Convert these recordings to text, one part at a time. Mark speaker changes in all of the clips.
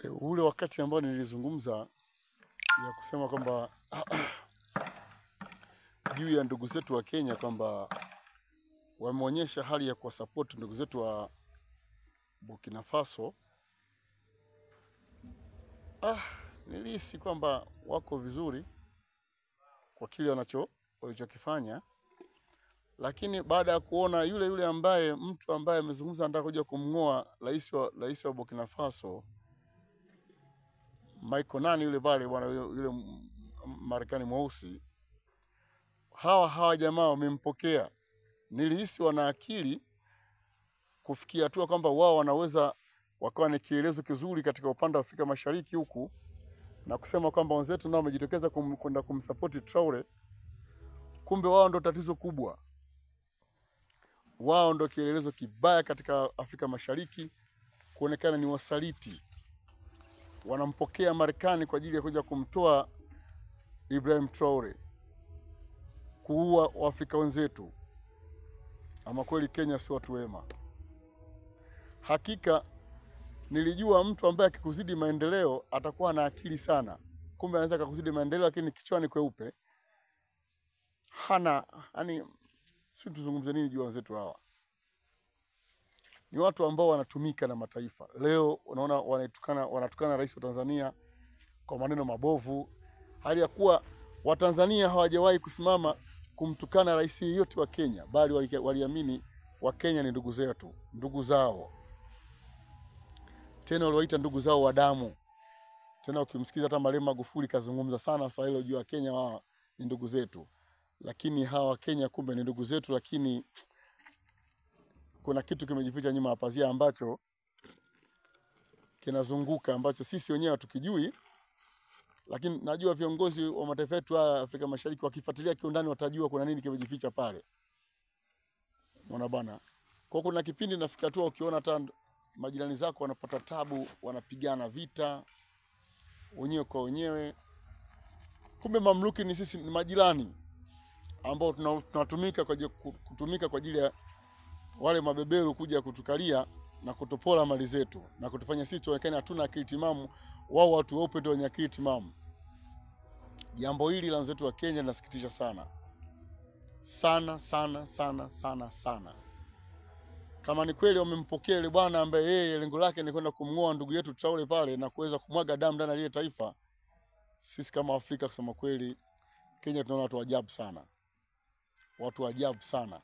Speaker 1: Ule wakati ambao nilizungumza ya kusema kwamba juu ya ndugu zetu wa Kenya kwamba wameonyesha hali ya kuwasupport ndugu zetu wa Burkina Faso, nilihisi kwamba wako vizuri kwa kile walichokifanya, lakini baada ya kuona yule mtu ambaye amezungumza anataka kuja kumngoa rais wa Burkina Faso, Michael nani yule pale bwana yule Marekani mweusi, hawa jamaa wamempokea. Nilihisi wana akili kufikia hatua kwamba wao wanaweza wakawa ni kielezo kizuri katika upande wa Afrika Mashariki huku, na kusema kwamba wenzetu nao wamejitokeza kwenda kumsupport Traore. Kumbe wao ndo tatizo kubwa, wao ndo kielezo kibaya katika Afrika Mashariki, kuonekana ni wasaliti. Wanampokea Marekani kwa ajili ya kuja kumtoa Ibrahim Traore, kuua Waafrika wenzetu. Ama kweli Kenya si watu wema. Hakika nilijua mtu ambaye akikuzidi maendeleo atakuwa na akili sana. Kumbe anaweza kukuzidi maendeleo lakini kichwani kweupe. Si tuzungumze nini juu wenzetu hawa. Ni watu ambao wanatumika na mataifa. Leo unaona wanatukana rais wa Tanzania kwa maneno mabovu, hali ya kuwa Watanzania hawajawahi kusimama kumtukana rais yeyote wa Kenya, bali waliamini wa Kenya ni ndugu zetu, ndugu zao. Tena waliwaita ndugu zao wa damu. Tena ukimsikiza hata Marehemu Magufuli kazungumza sana swala hilo juu ya Kenya, wao ni ndugu zetu. Lakini hawa Kenya kumbe ni ndugu zetu, lakini kuna kitu kimejificha nyuma ya pazia ambacho kinazunguka, ambacho sisi wenyewe hatukijui. Lakini najua viongozi wa mataifa yetu ya Afrika Mashariki wakifuatilia kiundani watajua kuna nini kimejificha pale. Unaona bana. Kwa kuna kipindi nafika tu ukiona hata majirani zako wanapata tabu, wanapigana vita wenyewe kwa wenyewe. Kumbe mamluki ni sisi, ni majirani ambao tunatumika kwa ajili ya wale mabeberu kuja kutukalia na kutopola mali zetu na kutufanya sisi tuonekane hatuna akili timamu, wao watu weupe ndio wenye akili timamu. Jambo hili la wenzetu wa Kenya linasikitisha sana. Sana. Kama ni kweli wamempokea yule bwana ambaye yeye lengo lake ni kwenda kumngoa ndugu yetu Traore pale na kuweza kumwaga damu ndani ya ile taifa, sisi kama Afrika kusema kweli Kenya tunaona watu ajabu sana. Watu ajabu sana.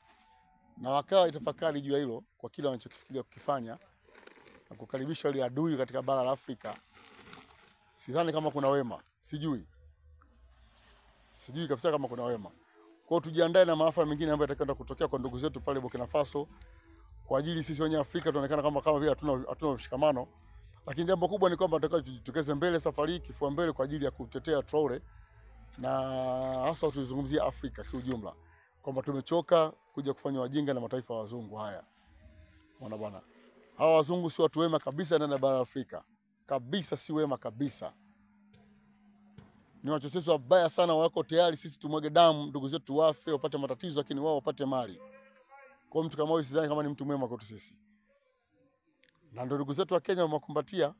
Speaker 1: Na wakawa itafakari juu ya hilo kwa kile wanachokifikiria kukifanya na kukaribisha wale adui katika bara la Afrika. Sidhani kama kuna wema, sijui kabisa kama kuna wema. Kwa hiyo tujiandae na maafa mengine ambayo yatakwenda kutokea kwa ndugu zetu pale Burkina Faso, kwa ajili sisi wenyewe Afrika tunaonekana kama vile hatuna mshikamano. Lakini jambo kubwa ni kwamba tutakao tujitokeze mbele safari hii, kifua mbele kwa ajili ya kutetea Traore, na hasa tuzungumzie Afrika kwa ujumla, kwamba tumechoka kuja kufanya wajinga na mataifa wazungu haya. Unaona bwana. Hawa wazungu si watu wema kabisa ndani ya bara la Afrika. Kabisa si wema kabisa. Ni wachochezi wabaya sana, wako tayari sisi tumwage damu, ndugu zetu wafe, wapate matatizo, lakini wao wapate mali. Kwa mtu kama huyu sidhani kama ni mtu mwema kwetu sisi. Na ndio ndugu zetu wa Kenya wamekumbatia.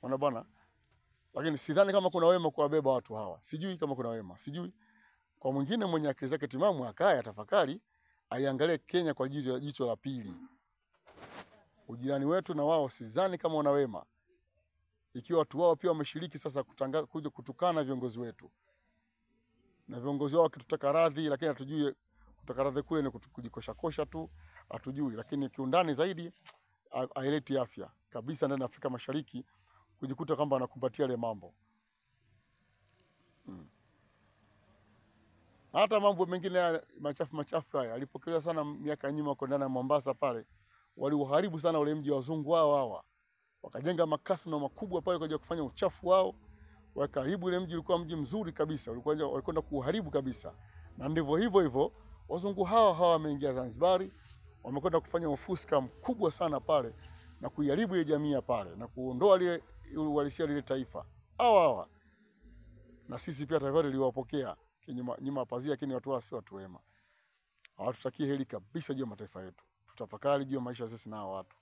Speaker 1: Unaona bwana. Lakini sidhani kama kuna wema kuwabeba watu hawa. Sijui kama kuna wema. Sijui. Kwa mwingine mwenye akili zake timamu akae atafakari, aiangalie Kenya kwa jicho la pili. Ujirani wetu na wao sidhani kama una wema. Ikiwa watu wao pia wameshiriki sasa kuja kutukana viongozi wetu. Na viongozi wao wakitutaka radhi, lakini hatujui kutaka radhi kule ni kujikosha tu, hatujui. Lakini kiundani zaidi haileti afya kabisa ndani ya Afrika Mashariki kujikuta kwamba anakumbatia ile mambo. Hata mambo mengine machafu haya alipokelewa sana miaka nyuma kwa ndani ya Mombasa pale. Waliharibu sana ule mji wa wazungu hawa. Wakajenga makasino makubwa pale kwa kufanya uchafu wao. Wakaribu ile mji, ulikuwa mji mzuri kabisa, walikwenda kuharibu kabisa. Na ndivyo hivyo wazungu hawa wameingia Zanzibar, wamekwenda kufanya ufuska mkubwa sana pale na kuiharibu ile jamii pale na kuondoa ile uhalisia ile taifa. Hawa. Na sisi pia taifa liwapokea nyuma pazia, lakini watu wao si watu wema. Hawatutakie heri kabisa juu ya mataifa yetu. Tutafakari juu ya maisha sisi na watu.